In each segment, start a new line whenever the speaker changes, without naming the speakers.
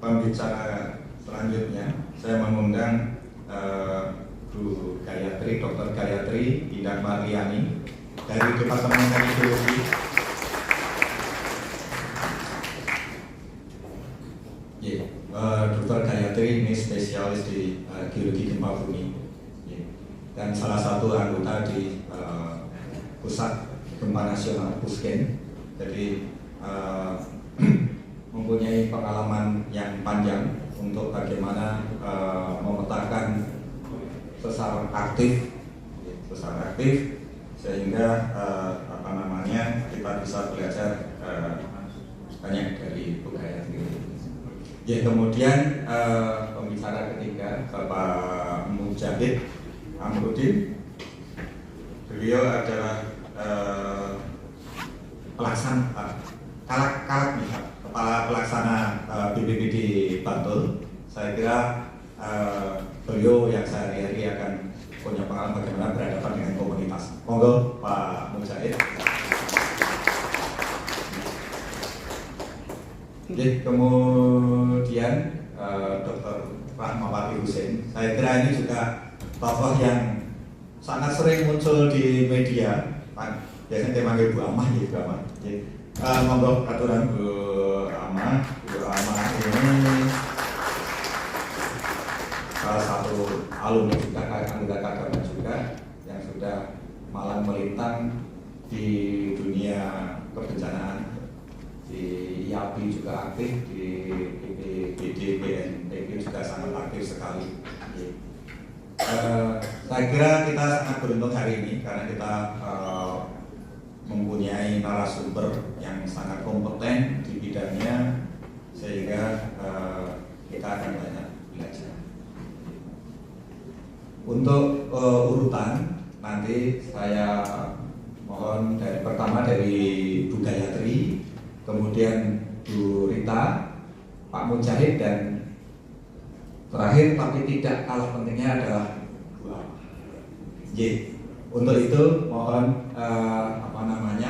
pembicara selanjutnya saya mengundang Bu Gayatri, Dr. Gayatri Indah Marliani dari Departemen Teknologi. Dr. Gayatri ini spesialis di geologi gempa bumi dan salah satu anggota di Pusat Gempa Nasional Pusgen. Jadi mempunyai pengalaman yang panjang untuk bagaimana memetakan sesar aktif sehingga kita bisa belajar banyak dari Bu Gayatri. Kemudian pembicara ketiga Bapak Mujahid Amrudin. Beliau adalah Kepala Pelaksana BPBD Bantul. Saya kira beliau yang sehari-hari akan punya pengalaman bagaimana berhadapan dengan komunitas. Monggo Pak Mujahid. Kemudian Dr. Rahmawati Husein. Saya kira ini juga tokoh yang sangat sering muncul di media. Biasanya dia manggil Bu Amah, Bu Amah. Monggo aturan Bu Amah. Bu Amah ini salah satu alumni juga, anggota KKM juga yang sudah malang melintang di dunia kebencanaan. Di IAPI juga aktif, di BPBD, BNPB juga sangat aktif sekali. Saya kira kita sangat beruntung hari ini karena kita mempunyai narasumber yang sangat kompeten di bidangnya, sehingga kita akan banyak belajar. Untuk urutan nanti saya mohon pertama dari Bu Gayatri, kemudian Bu Rita, Pak Mujahid, dan terakhir tapi tidak kalah pentingnya adalah Bu Amah. Untuk itu mohon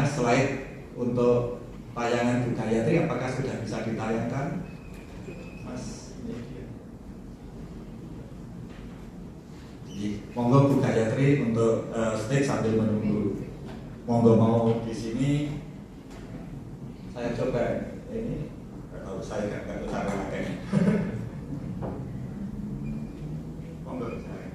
slide untuk tayangan Bu Gayatri, apakah sudah bisa ditayangkan, Mas? Monggo Bu Gayatri untuk stage sambil menunggu. Monggo mau di sini. Saya coba ini, kalau saya nggak tahu cara pakainya. Monggo saya.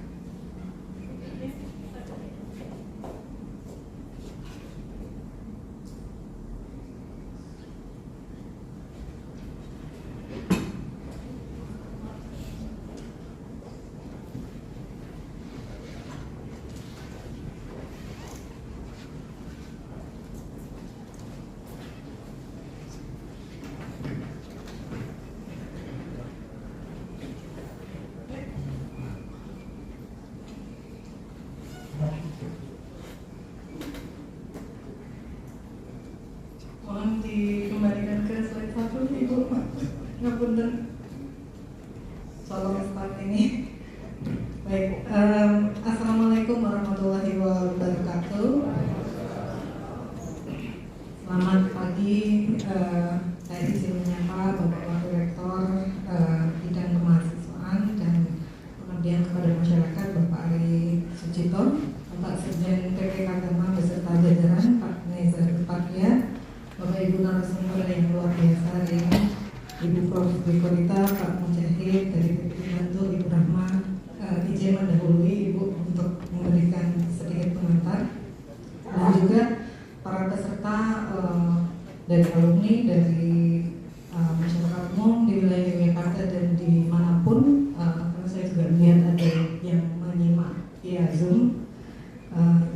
Mohon dikembalikan ke slide 1, Ibu. Ngapunten. Salam start ini. Baik, Assalamualaikum warahmatullahi wabarakatuh. Selamat pagi. Saya izin menyapa Bapak Wakil Rektor bidang kemahasiswaan dan pengabdian kepada masyarakat Bapak Ari Sucipto, Bapak Sekjen PP Agama beserta jajaran, Pak Nezar Patria, Bapak Ibu narasumber yang luar biasa hari ini, Ibu Prof. Rita, Pak Mujahid dari PPD Bantul, Ibu Rahma, izin mendahului Ibu untuk memberikan sedikit pengantar, dan juga para peserta dari alumni dari masyarakat umum di wilayah Yogyakarta dan dimanapun, karena saya juga melihat ada yang menyimak via Zoom.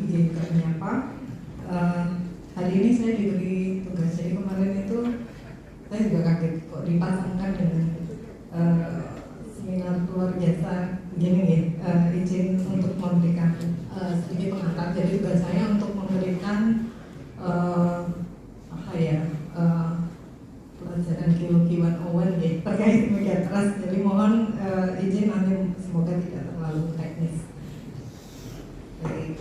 Izin menyapa. Hari ini saya diberi tugas, jadi kemarin itu saya juga kaget kok dipasangkan dengan seminar luar biasa begini. Izin untuk memberikan sedikit pengantar. Jadi tugas saya untuk memberikan pelajaran geologi 101 ya, terkait media trust. Jadi mohon izin nanti semoga tidak terlalu teknis. Baik.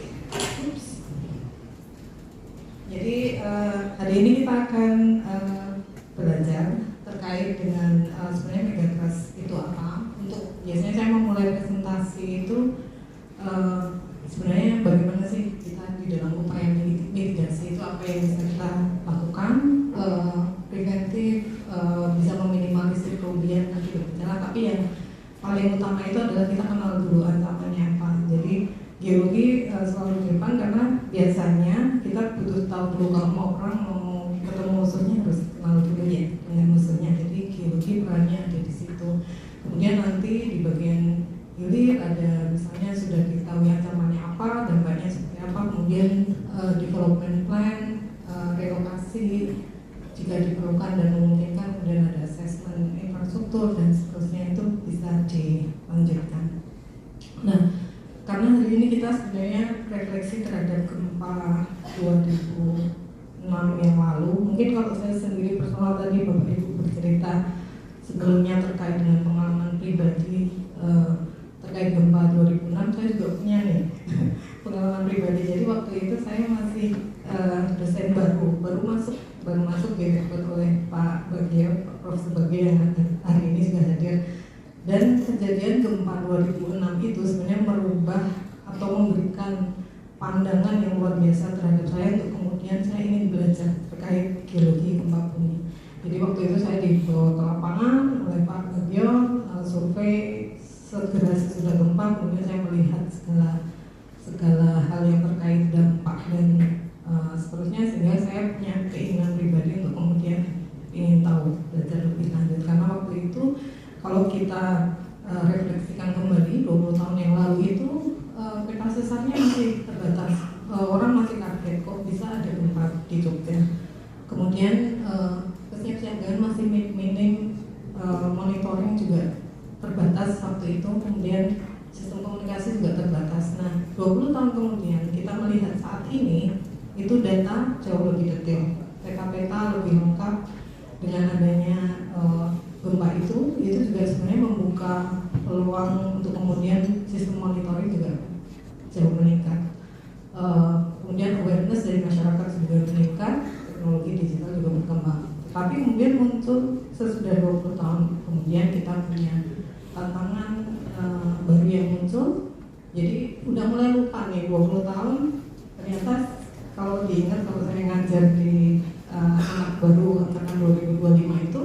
Jadi hari ini kita akan belajar terkait dengan sebenarnya aktivitas itu apa. Untuk biasanya saya memulai presentasi itu sebenarnya bagaimana sih kita di dalam upaya mitigasi itu apa yang bisa kita lakukan, preventif, bisa meminimalisir kerugian akibat bencana. Tapi yang paling utama itu adalah kita kenal dulu ancamannya apa. Jadi geologi selalu di depan karena biasanya kita butuh tahu dulu kalau mau ketemu musuhnya harus kenal dulu ya dengan musuhnya. Jadi geologi perannya ada di situ. Kemudian nanti di bagian hilir ada misalnya sudah diketahui ancamannya apa, dampaknya seperti apa, kemudian development plan, relokasi jika diperlukan dan memungkinkan, kemudian ada assessment infrastruktur dan seterusnya itu bisa dilanjutkan. Nah, karena hari ini kita sebenarnya refleksi terhadap gempa 2006 yang lalu. Mungkin kalau saya sendiri personal tadi Bapak Ibu bercerita sebelumnya terkait dengan pengalaman pribadi terkait gempa 2006, saya juga punya nih pengalaman pribadi. Jadi waktu itu saya masih dosen baru masuk direkrut oleh Pak Bagio, Profesor Bagio yang hari ini sudah hadir. Dan kejadian gempa 2006 itu sebenarnya merubah atau memberikan pandangan yang luar biasa terhadap saya untuk kemudian saya ingin belajar terkait geologi gempa bumi. Jadi waktu itu saya dibawa ke lapangan oleh Pak Bagio, survei segera sesudah gempa, kemudian saya melihat segala hal yang terkait dampak dan seterusnya, sehingga saya punya keinginan pribadi untuk kemudian ingin tahu belajar lebih lanjut. Karena waktu itu kalau kita refleksikan kembali 20 tahun yang lalu itu peta sesarnya masih terbatas, orang masih kaget kok bisa ada gempa di Jogja. Kemudian kesiapsiagaan masih minim, monitoring juga terbatas waktu itu, kemudian sistem komunikasi juga terbatas. Nah, 20 tahun kemudian kita melihat saat ini itu data jauh lebih detail, peta lebih lengkap. Dengan adanya gempa itu juga sebenarnya membuka peluang untuk kemudian sistem monitoring juga jauh meningkat. Kemudian awareness dari masyarakat juga meningkat, teknologi digital juga berkembang. Tapi kemudian muncul sesudah 20 tahun kemudian kita punya tantangan baru yang muncul. Jadi udah mulai lupa nih 20 tahun ternyata kalau diingat, kalau saya ngajar di anak baru angkatan 2025 itu,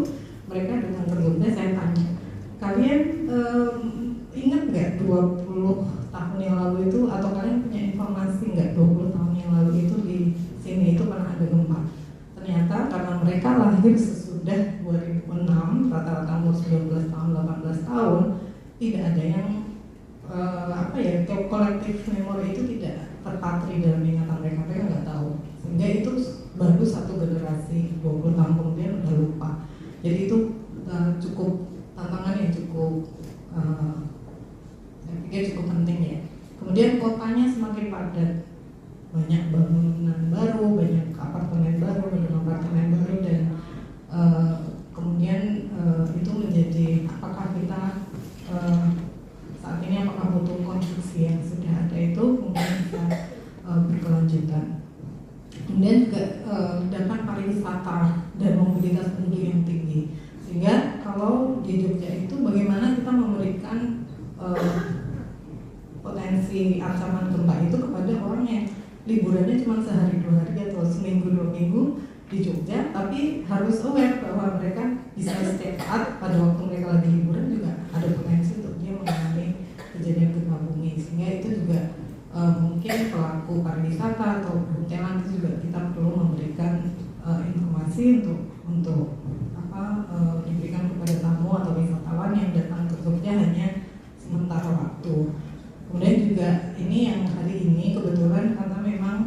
mereka datang ke Jogja, saya tanya, kalian ingat nggak 20 tahun yang lalu itu, atau kalian punya informasi nggak 20 tahun yang lalu itu di sini itu pernah ada gempa? Ternyata karena mereka lahir sesudah 2006, rata-rata umur 19 tahun, 18 tahun, tidak ada yang kolektif memori itu tidak terpatri dalam ingatan mereka nggak tahu, sehingga itu baru satu generasi 20 tahun kemudian udah lupa. Jadi itu cukup tantangan yang cukup saya pikir cukup penting ya. Kemudian kotanya semakin padat, banyak bangunan baru, banyak apartemen baru dan kemudian itu menjadi apakah kita saat ini apakah butuh konstruksi yang sudah ada itu mungkin bisa berkelanjutan. Kemudian juga dampak pariwisata dan mobilitas penduduk yang tinggi, sehingga kalau di Jogja itu bagaimana kita memberikan potensi ancaman gempa itu kepada orang yang liburannya cuma sehari 2 hari atau seminggu 2 minggu di Jogja, tapi harus aware bahwa mereka bisa setiap saat pada waktu mereka lagi liburan juga ada potensi untuk dia mengalami kejadian gempa bumi, sehingga itu juga mungkin pelaku pariwisata atau perhotelan itu juga kita perlu memberikan informasi untuk diberikan kepada tamu atau wisatawan yang datang ke Jogja hanya sementara waktu. Kemudian juga ini yang hari ini kebetulan karena memang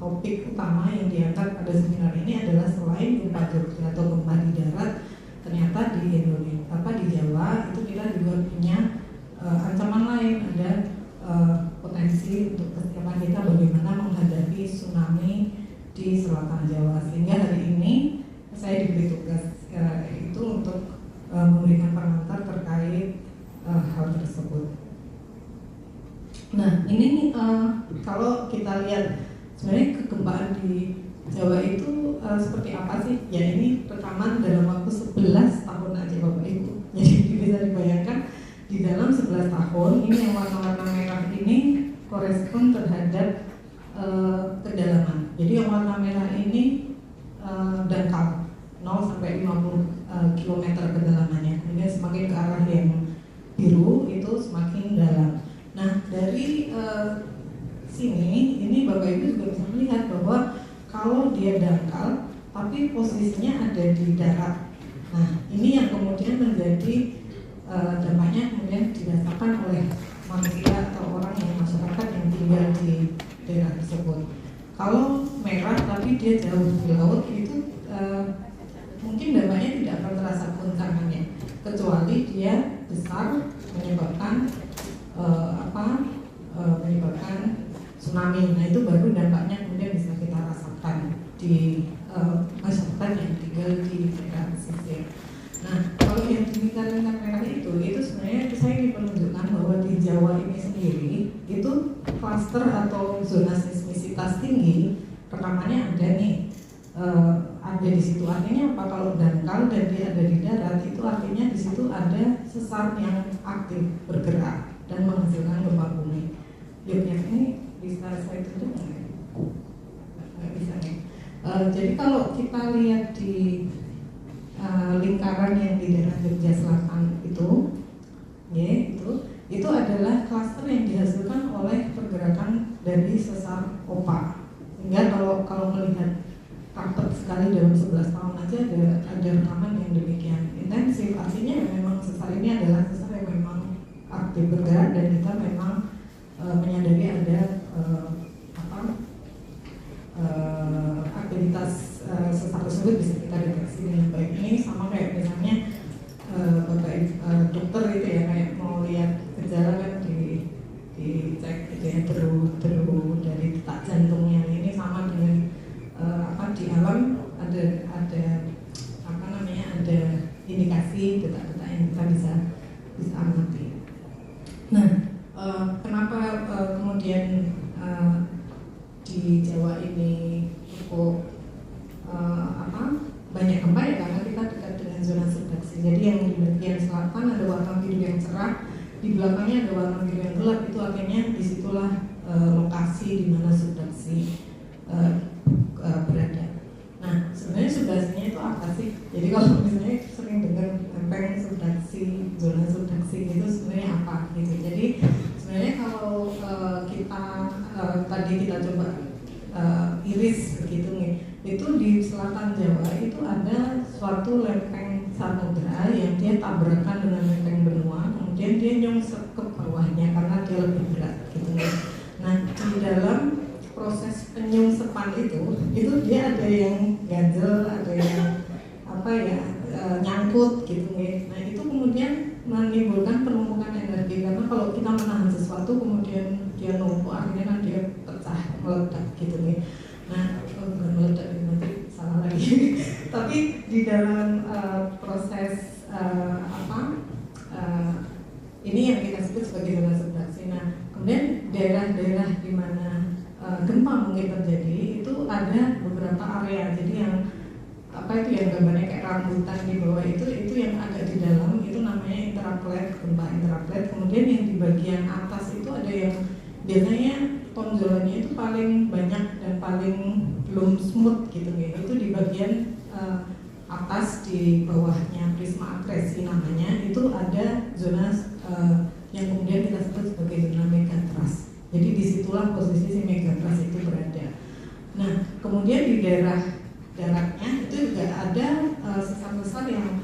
topik utama yang diangkat pada seminar ini adalah selain gempa Jogja atau gempa di darat, ternyata di Indonesia di Jawa itu kita juga punya ancaman lain, ada potensi untuk kesiapan kita bagaimana menghadapi tsunami di selatan Jawa, sehingga hari ini saya diberi tugas itu untuk memberikan pengantar terkait hal tersebut. Nah ini kalau kita lihat sebenarnya kegempaan di Jawa itu seperti apa sih? Ya ini rekaman dalam waktu 11 tahun aja Bapak Ibu. Jadi tahun, ini yang warna-warna merah ini korespon terhadap kedalaman. Jadi yang warna merah ini dangkal 0 sampai 50 km kedalamannya. Kemudian semakin ke arah yang biru itu semakin dalam. Nah dari sini ini Bapak Ibu juga bisa melihat bahwa kalau dia dangkal tapi posisinya ada di darat. Nah ini yang kemudian menjadi dampaknya kemudian dirasakan oleh manusia atau orang yang masyarakat yang tinggal di daerah tersebut. Kalau merah tapi dia jauh di laut itu mungkin dampaknya tidak akan terasa goncangannya, kecuali dia besar menyebabkan menyebabkan tsunami. Nah itu baru dampaknya kemudian bisa kita rasakan di masyarakat yang tinggal di daerah pesisir. Nah kalau yang di lingkaran merah itu sebenarnya saya ingin menunjukkan bahwa di Jawa ini sendiri itu klaster atau zona seismisitas tinggi rekamannya ada nih, ada di situ. Artinya apa? Kalau dangkal dan dia ada di darat itu artinya di situ ada sesar yang aktif bergerak dan menghasilkan gempa bumi. Lihatnya ini bisa saya tunjuk nggak bisa nih. Jadi kalau kita lihat di lingkaran yang di daerah Jogja Selatan itu, ya itu adalah klaster yang dihasilkan oleh pergerakan dari sesar opak. Sehingga kalau melihat praktek sekali dalam 11 tahun aja ada rekaman yang demikian intensif. Artinya ya memang sesar ini adalah sesar yang memang aktif bergerak dan kita memang menyadari ada aktivitas sesar tersebut bisa kita deteksi dengan baik. Ini sama kayak misalnya dokter itu ya, kayak mau lihat gejala kan dicek gitu ya, deru dari detak jantungnya. Ini sama dengan di alam ada ada indikasi detak-detak yang kita bisa amati. Nah, kenapa kemudian di Jawa ini cukup banyak gempa ya, karena kita dekat dengan zona subduksi. Jadi yang di bagian selatan ada warna biru yang cerah, di belakangnya ada warna biru yang gelap. Itu artinya disitulah lokasi di mana subduksi berada. Nah, sebenarnya subduksinya itu apa sih? Jadi kalau misalnya sering dengar lempeng subduksi, zona subduksi itu sebenarnya apa gitu. Jadi sebenarnya kalau kita tadi kita coba iris begitu nih, itu di selatan Jawa itu ada suatu lempeng samudra yang dia tabrakan dengan lempeng benua, kemudian dia nyongsep ke bawahnya karena dia lebih berat gitu nih. Nah di dalam proses penyungsepan itu dia ada yang ganjel, ada yang nyangkut gitu nih. Nah itu kemudian menimbulkan penumpukan energi, karena kalau kita menahan sesuatu kemudian dia numpuk, akhirnya kan dia pecah, meledak gitu nih. Nah bukan meledak nanti salah lagi tapi di dalam proses ini yang kita sebut sebagai zona subduksi. Nah kemudian daerah-daerah di mana gempa mungkin terjadi itu ada beberapa area. Jadi yang yang gambarnya kayak rambutan di bawah itu yang agak di dalam itu namanya intraplate, gempa intraplate. Kemudian yang di bagian atas itu ada yang biasanya tonjolannya itu paling banyak dan paling belum smooth gitu ya. Itu di bagian atas di bawahnya prisma akresi namanya, itu ada zona yang kemudian kita sebut sebagai zona megatrust. Jadi disitulah posisi si megatrust itu berada. Nah kemudian di daerah daratnya itu juga ada sesar-sesar yang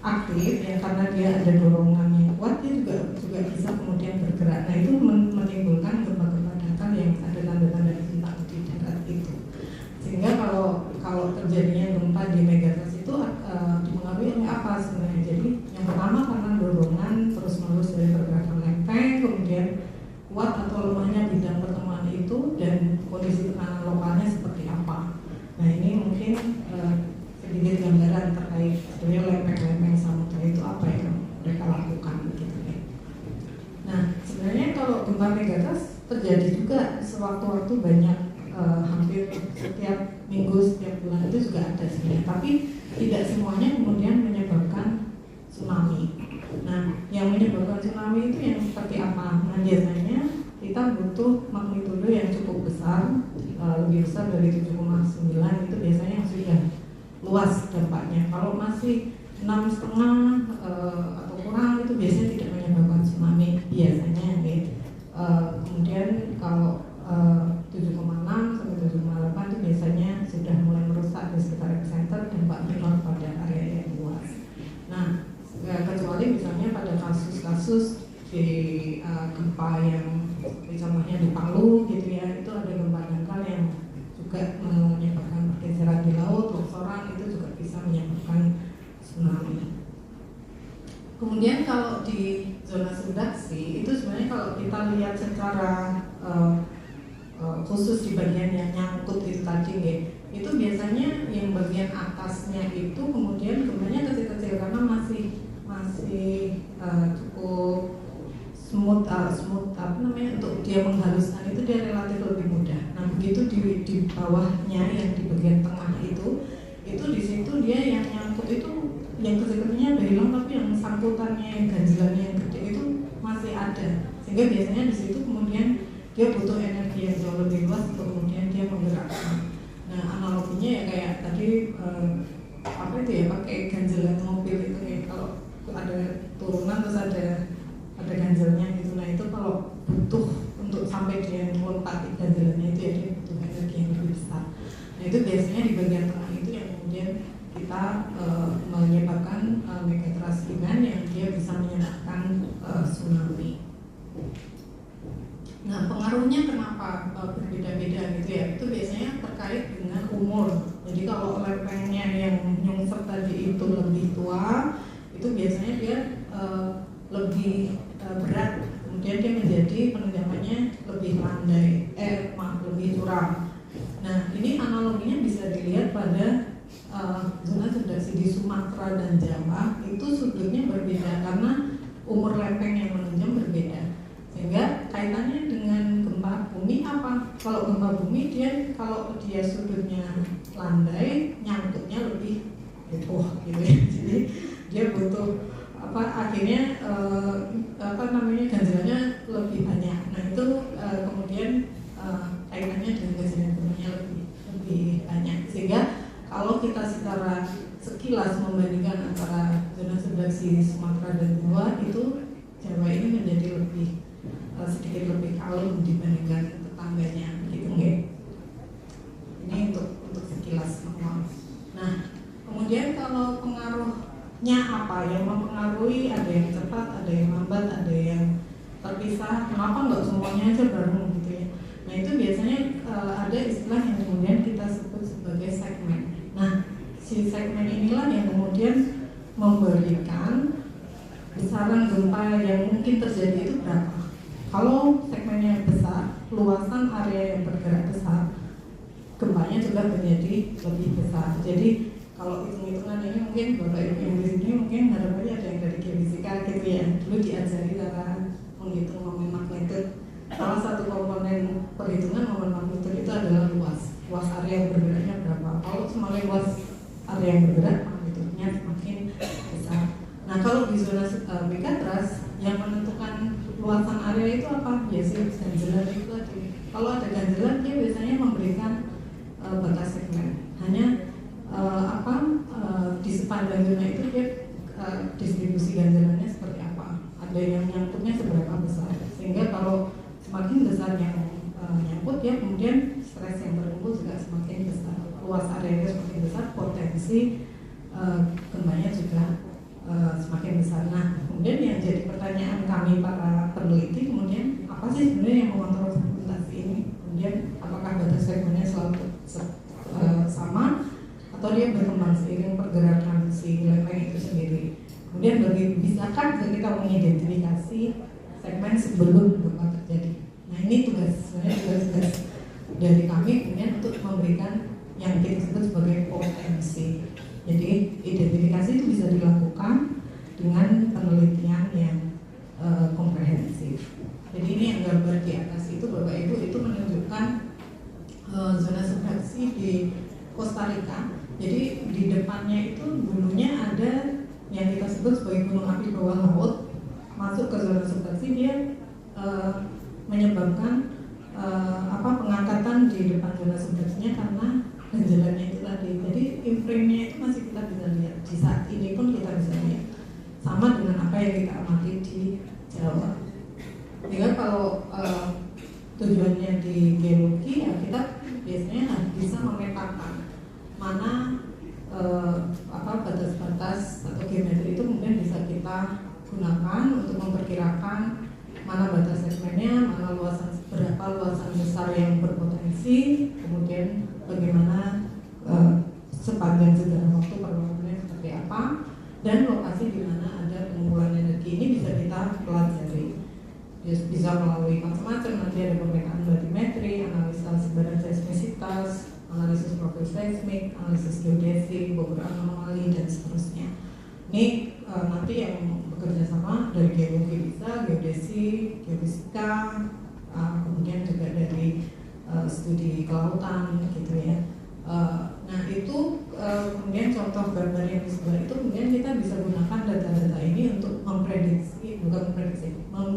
aktif ya, karena dia ada dorongan yang kuat, dia juga bisa kemudian bergerak. Nah itu menimbulkan gempa-gempa dangkal yang ada tanda-tanda bintang di darat itu. Sehingga kalau terjadinya gempa di megatrust itu dipengaruhi oleh apa sebenarnya? Jadi yang pertama karena dorongan terus-menerus dari pergerakan lempeng, kemudian kuat atau lemahnya bidang pertemuan itu, dan kondisi tekanan lokalnya seperti apa. Nah ini mungkin sedikit gambaran terkait sebenarnya lempeng-lempeng samudra itu apa yang mereka lakukan gitu ya. Nah sebenarnya kalau gempa megatrust terjadi juga sewaktu-waktu banyak, hampir setiap minggu, setiap bulan itu juga ada sebenarnya, tapi tidak semuanya kemudian menyebabkan tsunami. Nah yang menyebabkan tsunami itu yang seperti butuh magnitudo yang cukup besar, lebih besar dari 7,9 itu biasanya yang sudah luas dampaknya. Kalau masih 6,5 atau kurang itu biasanya tidak menyebabkan tsunami biasanya. Kemudian kalau 7,6 sampai 7,8 itu biasanya sudah mulai merusak di sekitar epicenter, dampak minor pada area yang luas. Nah, kecuali misalnya pada kasus-kasus di gempa yang contohnya di Palu gitu ya, itu ada gempa dangkal yang juga menyebabkan pergeseran di laut, longsoran, itu juga bisa menyebabkan tsunami. Kemudian kalau di zona subduksi itu sebenarnya kalau kita lihat secara khusus di bagian yang nyangkut itu tadi ya, itu biasanya yang bagian atasnya itu kemudian gempanya kecil-kecil karena masih cukup smooth apa namanya, untuk dia menghaluskan itu dia relatif lebih mudah. Nah begitu di bawahnya yang di bagian tengah itu di situ dia yang nyangkut itu yang kecil-kecilnya udah hilang, tapi yang sangkutannya, yang ganjilannya yang gede itu masih ada, sehingga biasanya di situ kemudian dia butuh energi yang jauh lebih luas untuk kemudian dia menggerakkan. Nah analoginya ya kayak tadi apa itu ya, pakai ganjelan mobil itu ya, kalau ada turunan terus ada ganjelnya gitu. Nah itu kalau butuh untuk sampai dia melompati ganjelannya itu ya dia butuh energi yang lebih besar. Nah itu biasanya di bagian tengah itu yang kemudian kita menyebabkan megatrust event yang dia bisa menyebabkan tsunami. Nah pengaruhnya kenapa berbeda-beda gitu ya, itu biasanya terkait dengan umur. Jadi kalau lepengnya yang nyungsep tadi itu lebih tua, itu biasanya dia lebih berat, kemudian dia menjadi penenggelamannya lebih landai, lebih curam. Nah ini analoginya bisa dilihat pada zona subduksi di Sumatera dan Jawa, itu sudutnya berbeda karena umur lepeng yang menunjang berbeda. Sehingga kaitannya dengan gempa bumi apa? Kalau gempa bumi kalau dia sudutnya landai, nyangkutnya lebih heboh gitu ya. Jadi dia butuh akhirnya ganjilannya lebih banyak. Nah itu kemudian kaitannya dengan ganjilan bumi lebih banyak. Sehingga kalau kita secara sekilas membandingkan antara zona subduksi Sumatera dan Jawa, itu Jawa ini menjadi sedikit lebih kalem dibandingkan tetangganya, gitu nggak? Ini untuk sekilas maklum. Nah, kemudian kalau pengaruhnya apa? Yang mempengaruhi ada yang cepat, ada yang lambat, ada yang terpisah. Kenapa nggak semuanya aja bareng gitu ya? Nah itu biasanya ada istilah yang kemudian kita sebut sebagai segmen. Nah si segmen inilah yang kemudian memberikan besaran gempa yang mungkin terjadi itu berapa. Kalau segmennya besar, luasan area yang bergerak besar, gempanya juga menjadi lebih besar. Jadi kalau hitung-hitungan ini mungkin Bapak Ibu yang di sini mungkin harapannya ada yang dari geofisika gitu ya. Dulu diajari cara menghitung momen magnitudo. Salah satu komponen perhitungan momen magnitudo itu adalah luas area yang bergeraknya berapa. Kalau semakin luas area yang bergerak, magnitudenya semakin besar. Nah kalau di zona megatrust yang menentukan luasan area itu apa? Biasanya ganjelan itu tadi. Kalau ada ganjelan dia biasanya memberikan batas segmen. Hanya di sepanjang zona itu dia distribusi ganjelannya seperti apa? Ada yang nyangkutnya seberapa besar? Sehingga kalau semakin besar yang nyangkut ya kemudian stres yang berkumpul juga semakin besar. Luas area semakin besar, potensi gempanya juga semakin besar. Nah, kemudian yang jadi pertanyaan kami para peneliti kemudian apa sih sebenarnya yang mengontrol fragmentasi ini? Kemudian apakah batas segmennya selalu sama atau dia berkembang seiring pergerakan si lepeng itu sendiri? Kemudian bisakah kita mengidentifikasi segmen sebelum gempa terjadi? Nah ini sebenarnya tugas dari kami kemudian untuk memberikan yang kita sebut sebagai potensi. Jadi identifikasi itu bisa dilakukan dengan penelitian yang komprehensif. Jadi ini yang gambar di atas itu Bapak Ibu itu menunjukkan zona subduksi di Costa Rica. Jadi di depannya itu dulunya ada yang kita sebut sebagai gunung api bawah laut, masuk ke zona subduksi dia menyebabkan di depan zona subduksinya karena ganjalannya itu tadi. Jadi imprint-nya itu masih kita bisa lihat di saat ini pun kita bisa lihat sama dengan apa yang kita amati di Jawa. Sehingga kalau tujuannya di geologi ya kita biasanya harus bisa memetakan mana batas-batas atau geometri itu kemudian bisa kita gunakan untuk memperkirakan mana batas segmennya, mana berapa luasan besar yang berpotensi, kemudian bagaimana sepanjang sejarah waktu perkembangannya seperti apa, dan lokasi di mana ada pengumpulan energi ini bisa kita pelajari. Bisa melalui macam-macam, nanti ada pemetaan batimetri, analisa sebaran seismisitas, analisis profil seismik, analisis geodesi, beberapa anomali, dan seterusnya. Ini nanti yang bekerja sama dari geologi bisa, geodesi, geofisika, kemudian juga dari studi kelautan gitu ya. Nah itu kemudian contoh gambar yang di sebelah itu kemudian kita bisa gunakan data-data ini untuk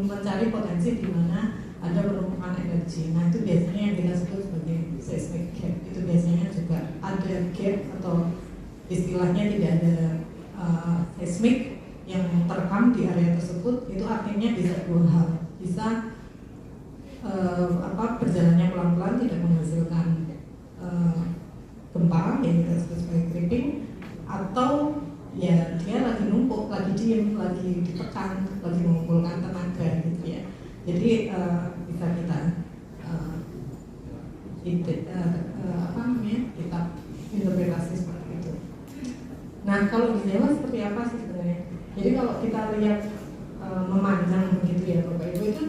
mencari potensi di mana ada penumpukan energi. Nah itu biasanya yang kita sebut sebagai seismic gap. Itu biasanya juga ada gap atau istilahnya tidak ada seismik yang terekam di area tersebut. Itu artinya bisa dua hal, bisa perjalanannya pelan-pelan tidak menghasilkan gempa yang kita sebut sebagai creeping, atau ya dia lagi numpuk, lagi diem, lagi ditekan, lagi mengumpulkan tenaga gitu ya. Jadi bisa kita kita interpretasi seperti itu. Nah kalau di Jawa seperti apa sih sebenarnya? Jadi kalau kita lihat memanjang begitu ya Bapak Ibu, itu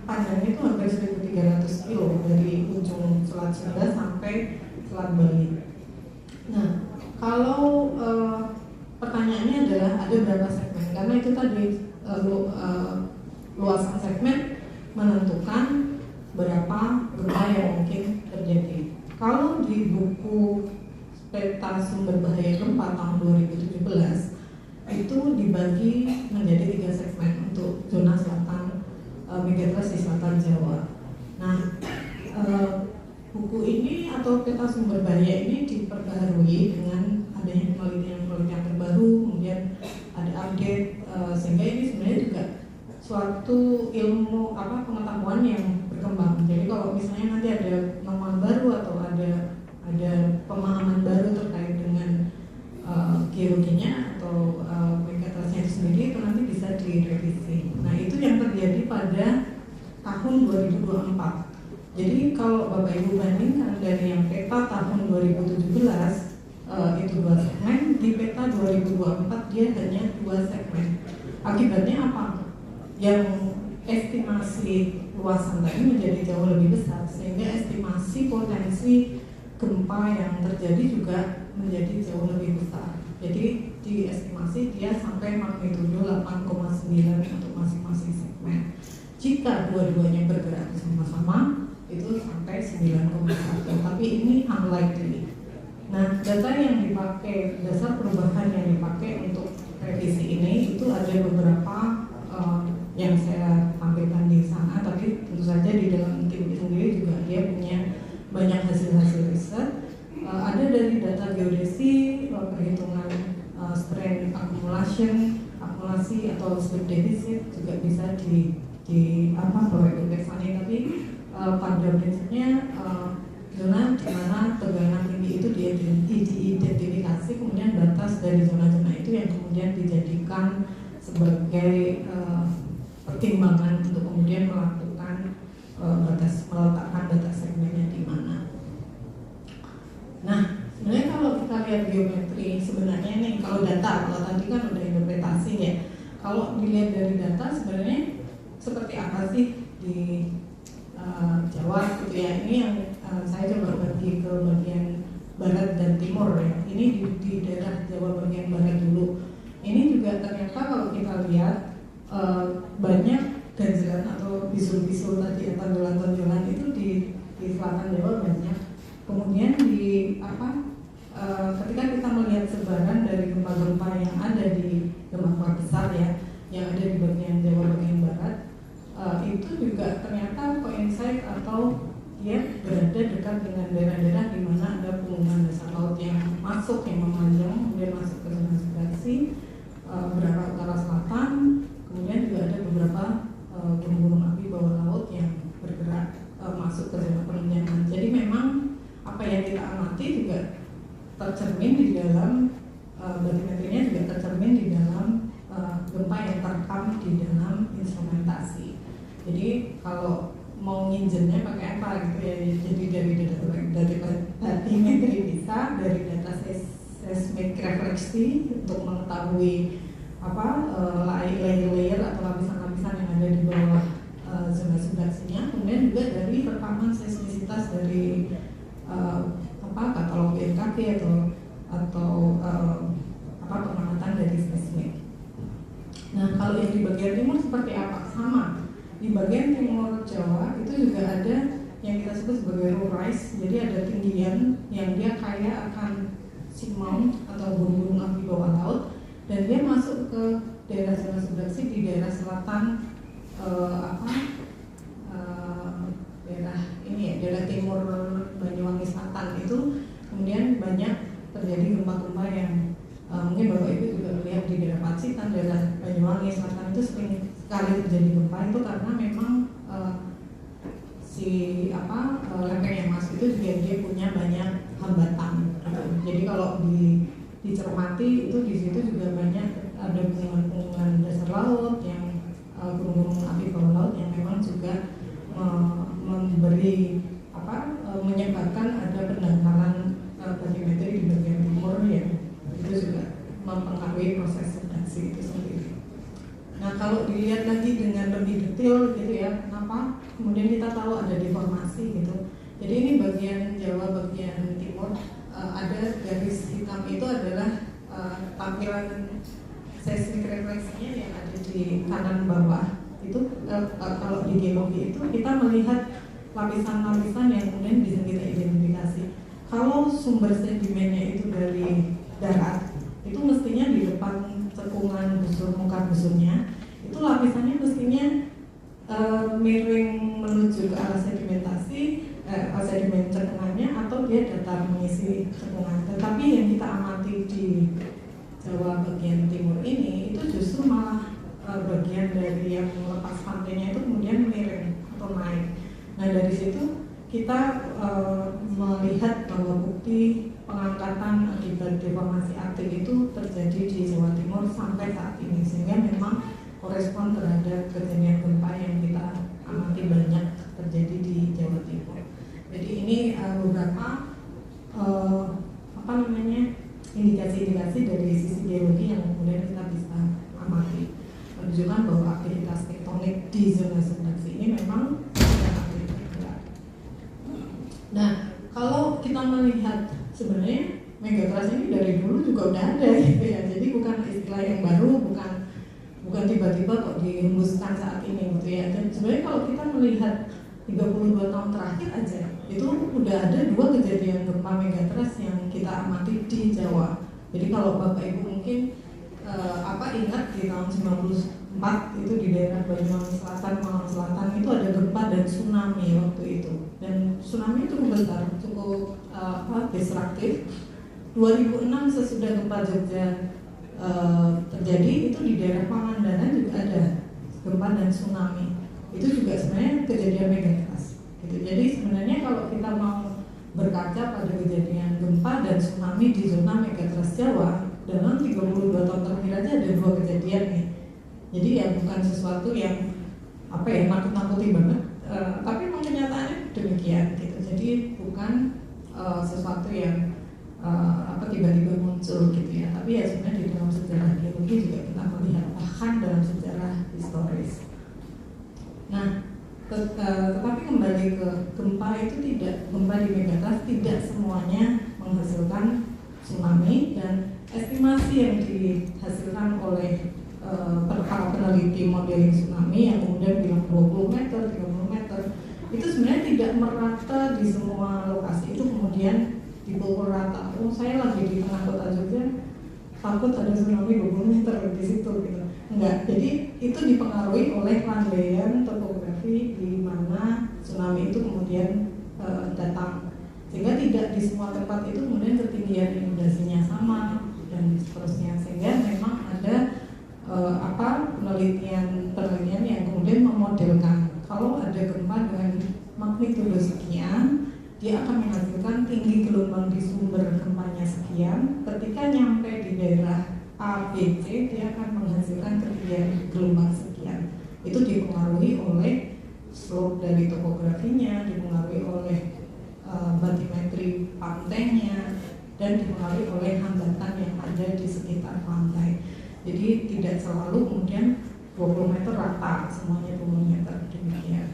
panjangnya itu hampir 1.300 kilo dari ujung Selat Sunda sampai Selat Bali. Nah kalau pertanyaannya adalah ada berapa segmen? Karena itu tadi luasan segmen menentukan berapa gempa yang mungkin terjadi. Kalau di buku peta sumber bahaya gempa tahun 2017 itu dibagi menjadi 3 segmen untuk zona selatan megatrust di selatan Jawa. Nah buku ini atau peta sumber bahaya ini diperbaharui dengan adanya penelitian terbaru, kemudian ada update sehingga ini sebenarnya juga suatu ilmu pengetahuan yang berkembang. Jadi kalau misalnya nanti ada temuan baru atau ada pemahaman baru terkait dengan geologinya atau megatrustnya itu sendiri, itu nanti bisa direvisi. Nah itu yang terjadi pada tahun 2024. Jadi kalau Bapak Ibu bandingkan dari yang peta tahun 2017 itu 2 segmen, di peta 2024 dia hanya 2 segmen. Akibatnya apa? Yang estimasi luasan tadi menjadi jauh lebih besar, sehingga estimasi potensi gempa yang terjadi juga menjadi jauh lebih besar. Jadi diestimasi dia sampai magnitudo 8,9 untuk masing-masing segmen. Jika dua-duanya bergerak bersama-sama itu sampai 9,1, tapi ini unlikely. Nah, data yang dipakai, dasar perubahan yang dipakai untuk revisi ini itu ada beberapa yang saya tampilkan di sana, tapi tentu saja di dalam tim sendiri juga dia punya banyak hasil-hasil riset. Ada dari data geodesi, perhitungan strain akumulasi atau slip deficit juga bisa di proyek Teksani, tapi pada prinsipnya zona di mana tegangan tinggi itu diidentifikasi, kemudian batas dari zona-zona itu yang kemudian dijadikan sebagai pertimbangan untuk kemudian melakukan meletakkan batas segmennya di mana. Nah, sebenarnya kalau kita lihat geometri sebenarnya nih, kalau tadi kan udah interpretasi ya. Kalau dilihat dari data sebenarnya seperti apa sih di Jawa gitu ya. Ini yang saya coba bagi ke bagian barat dan timur ya. Ini di daerah Jawa bagian barat dulu. Ini juga ternyata kalau kita lihat banyak ganjalan atau bisul-bisul tadi, tonjolan-tonjolan itu di selatan Jawa banyak. Kemudian ketika kita melihat sebaran dari gempa-gempa yang ada di gempa besar ya, yang ada di bagian Jawa bagian barat, itu juga ternyata coincide atau dia berada dekat dengan daerah-daerah di mana ada pegunungan dasar laut yang masuk, yang memanjang, kemudian masuk ke zona subduksi berarah utara selatan, kemudian juga ada beberapa gunung-gunung api bawah laut yang bergerak masuk ke zona penunjangan. Jadi memang apa yang kita amati juga tercermin di dalam batimetrinya, juga tercermin di dalam gempa yang terekam di dalam instrumentasi. Jadi kalau mau nginjennya pakai apa gitu ya, jadi dari batimetri bisa, dari data seismik refleksi untuk mengetahui apa layer-layer atau lapisan-lapisan yang ada di bawah zona subduksinya, kemudian juga dari rekaman seismisitas dari katalog BMKG atau pengamatan dari seismik. Nah, kalau yang di bagian timur seperti apa? Sama. Di bagian timur Jawa itu juga ada yang kita sebut sebagai low rise. Jadi ada tinggian yang dia kaya akan seamount atau gunung-gunung api bawah laut, dan dia masuk ke daerah zona subduksi di daerah selatan daerah timur Banyuwangi Selatan itu. Kemudian banyak terjadi gempa-gempa yang mungkin Bapak Ibu juga melihat di daerah Pacitan, daerah Banyuwangi Selatan itu sering sekali terjadi gempa itu karena memang lempeng yang masuk itu juga dia punya banyak hambatan. Jadi kalau dicermati itu di situ juga banyak ada gunungan dasar laut yang gunung-gunung api bawah laut yang memang juga memberi menyebabkan ada pendangkalan batimetri di bagian timur yang itu juga mempengaruhi proses subduksi itu sendiri. Nah, kalau dilihat lagi dengan lebih detail gitu ya, kenapa kemudian kita tahu ada deformasi gitu. Jadi ini bagian Jawa bagian timur, ada garis hitam itu adalah tampilan seismik refleksinya yang ada di kanan bawah. Itu kalau di geologi itu kita melihat lapisan-lapisan yang kemudian bisa kita identifikasi. Kalau sumber sedimennya itu dari darat, itu mestinya di depan cekungan busur, muka busurnya itu lapisannya mestinya miring menuju ke arah sedimentasi, sedimen cekungannya, atau dia datar mengisi cekungan. Tetapi yang kita amati di Jawa bagian timur ini itu justru malah bagian dari yang melepas pantainya itu kemudian miring atau naik. Nah, dari situ kita melihat bahwa bukti pengangkatan akibat deformasi aktif itu terjadi di Jawa Timur sampai saat ini, sehingga memang korespon terhadap kejadian gempa yang kita amati banyak terjadi di Jawa Timur. Jadi ini beberapa indikasi-indikasi dari sisi geologi yang kemudian kita bisa amati, menunjukkan bahwa aktivitas tektonik di zona subduksi ini memang tidak aktif. Nah, kalau kita melihat sebenarnya megatrust ini dari dulu juga udah ada gitu ya. Jadi bukan istilah yang baru, bukan tiba-tiba kok dihembuskan saat ini gitu ya. Dan sebenarnya kalau kita melihat 32 tahun terakhir aja itu udah ada 2 kejadian gempa megatrust yang kita amati di Jawa. Jadi kalau Bapak Ibu mungkin ingat di tahun 94 itu di daerah Banyuwangi Selatan, Malang Selatan itu ada gempa dan tsunami waktu itu. Dan tsunami itu besar, cukup destruktif. 2006 sesudah gempa Jogja terjadi itu di daerah Pangandaran juga ada gempa dan tsunami. Itu juga sebenarnya kejadian megatrust. Gitu. Jadi sebenarnya kalau kita mau berkaca pada kejadian gempa dan tsunami di zona megatrust Jawa, dalam 32 tahun terakhir aja ada 2 kejadian nih. Jadi ya bukan sesuatu yang nakut-nakuti banget, tapi memang kenyataannya demikian gitu. Jadi bukan sesuatu yang tiba-tiba muncul gitu ya. Tapi ya sebenarnya di dalam sejarah geologi juga kita melihat, bahkan dalam sejarah historis. Nah, tetapi kembali ke gempa itu gempa di megatrust tidak semuanya menghasilkan tsunami, dan estimasi yang dihasilkan oleh para peneliti modeling tsunami yang kemudian bilang 20 meter, 30 meter itu sebenarnya tidak merata di semua lokasi. Itu kemudian dipukul rata. Saya lagi di tengah kota Jogja, takut ada tsunami 20 meter di situ gitu. Enggak, jadi itu dipengaruhi oleh landaian topografi di mana tsunami itu kemudian datang, sehingga tidak di semua tempat itu kemudian ketinggian inundasinya sama dan seterusnya, sehingga memang ada penelitian yang kemudian memodelkan kalau ada gempa dengan magnitudo sekian, dia akan menghasilkan tinggi gelombang di sumber gempanya sekian. Ketika nyampe di daerah A, B, C, dia akan menghasilkan ketinggian gelombang sekian. Itu dipengaruhi oleh slope dari topografinya, dipengaruhi oleh batimetri pantainya, dan dipengaruhi oleh hambatan yang ada di sekitar pantai. Jadi tidak selalu kemudian 20 meter rata, semuanya 20 meter demikian.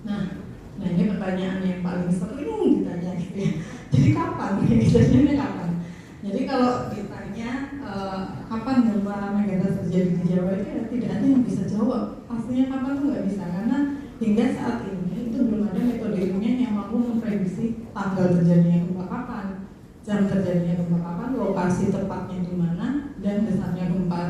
Nah ini pertanyaan yang paling sering ditanya gitu ya. Jadi kapan? Kejadiannya kapan? Jadi kalau ditanya kapan gempa megatrust terjadi di Jawa itu ya tidak ada yang bisa jawab. Pastinya kapan tuh nggak bisa, karena hingga saat ini itu belum ada metode ilmiah yang mampu memprediksi tanggal terjadinya gempa kapan, jam terjadinya gempa kapan, lokasi tepatnya di mana, dan besarnya gempa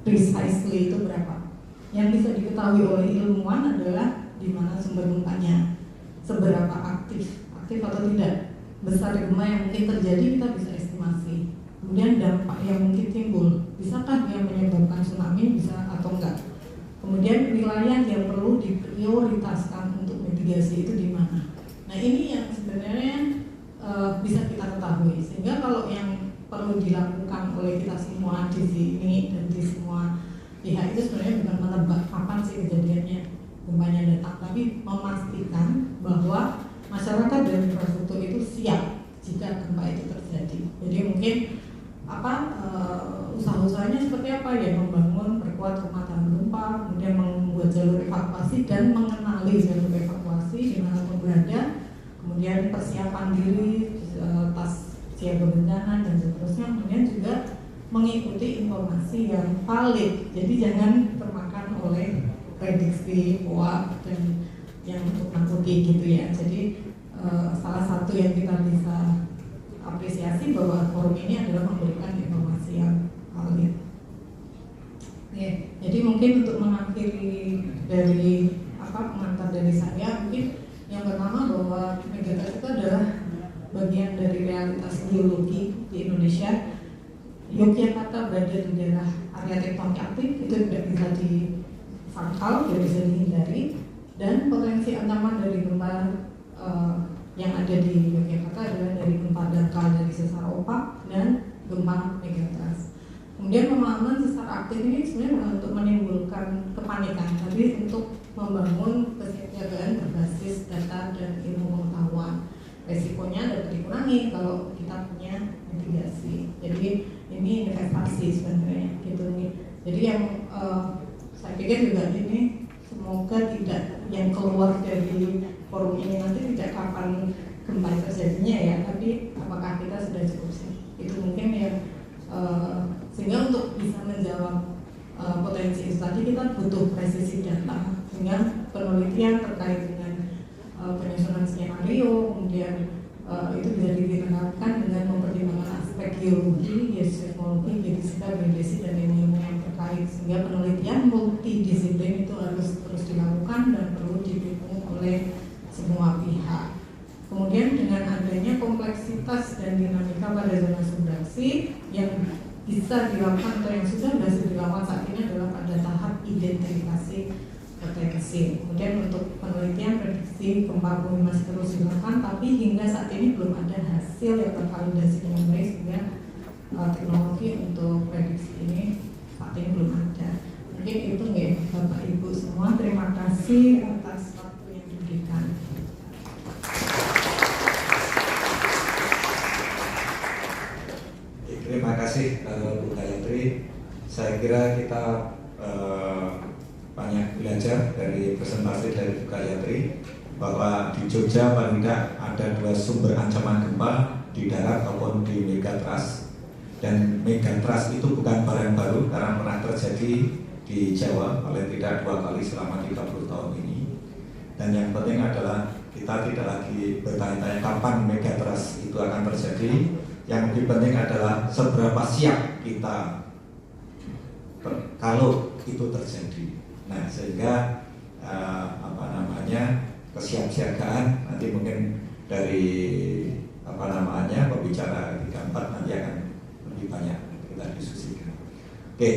precisely itu berapa. Yang bisa diketahui oleh ilmuwan adalah di mana sumber gempanya, seberapa aktif atau tidak, besar gempa yang mungkin terjadi kita bisa estimasi, kemudian dampak yang mungkin timbul, bisakah dia menyebabkan tsunami, bisa atau enggak, kemudian wilayah yang perlu diprioritaskan untuk mitigasi itu di mana. Nah ini yang sebenarnya bisa kita ketahui, sehingga kalau yang perlu dilakukan oleh kita semua di sini dan di semua pihak itu sebenarnya bukan menebak kapan sih kejadiannya gempanya datang, tapi memastikan bahwa masyarakat dan infrastruktur itu siap jika gempa itu terjadi. Jadi mungkin usaha-usahanya seperti apa ya, membangun, perkuat rumah tahan gempa, kemudian membuat jalur evakuasi dan mengenali jalur evakuasi dimanapun berada, kemudian persiapan diri, tas siaga bencana dan seterusnya, kemudian juga mengikuti informasi yang valid. Jadi jangan termakan oleh prediksi hoax dan yang menakut-nakuti gitu ya. Jadi salah satu yang kita bisa apresiasi bahwa forum ini adalah memberikan informasi yang valid. Jadi mungkin untuk mengakhiri dari pengantar dari saya, mungkin yang pertama bahwa megatrust itu adalah bagian dari realitas geologi di Indonesia. Yogyakarta berada di daerah area tektonik aktif, itu tidak bisa disangkal, tidak bisa dihindari, dan potensi ancaman dari gempa yang ada di Yogyakarta adalah dari gempa dangkal dari sesar opak dan gempa megatrust. Kemudian pemahaman sesar aktif ini sebenarnya bukan untuk menimbulkan kepanikan, tapi untuk membangun kesiapsiagaan berbasis data dan ilmu pengetahuan. Resikonya dapat dikurangi kalau kita punya mitigasi. Jadi ini investasi sebenarnya gitu nih. Jadi yang saya pikir juga ini semoga tidak yang keluar dari forum ini nanti tidak kapan gempa terjadinya ya, tapi apakah kita sudah cukup sih? Itu mungkin yang sehingga untuk bisa menjawab potensi itu tadi kita butuh presisi data, sehingga penelitian terkait dengan penyusunan skenario, kemudian itu bisa diterapkan dengan mempertimbangkan aspek geologi, geoseismologi, geofisika, geodesi dan ilmu yang terkait, sehingga penelitian multidisiplin itu harus terus dilakukan dan perlu didukung oleh semua pihak. Kemudian dengan adanya kompleksitas dan dinamika pada zona subduksi yang bisa dilakukan atau yang sudah berhasil dilakukan saat ini adalah pada tahap identifikasi potensi. Kemudian untuk penelitian prediksi gempa bumi masih terus dilakukan, tapi hingga saat ini belum ada hasil yang tervalidasi dengan baik, sehingga teknologi untuk prediksi ini saat ini belum ada. Mungkin itu ya Bapak Ibu semua, terima kasih atas waktu yang diberikan.
Terima kasih Bu Gayatri. Saya kira kita banyak belajar dari presentasi dari Bu Gayatri bahwa di Jogja paling tidak ada 2 sumber ancaman gempa di darat maupun di megatrust, dan megatrust itu bukan barang baru karena pernah terjadi di Jawa paling tidak 2 kali selama 30 tahun ini. Dan yang penting adalah kita tidak lagi bertanya-tanya kapan megatrust itu akan terjadi. Yang lebih penting adalah seberapa siap kita kalau itu terjadi. Nah, sehingga kesiapsiagaan. Nanti mungkin dari pembicara 3-4 nanti akan lebih banyak kita diskusikan. Oke.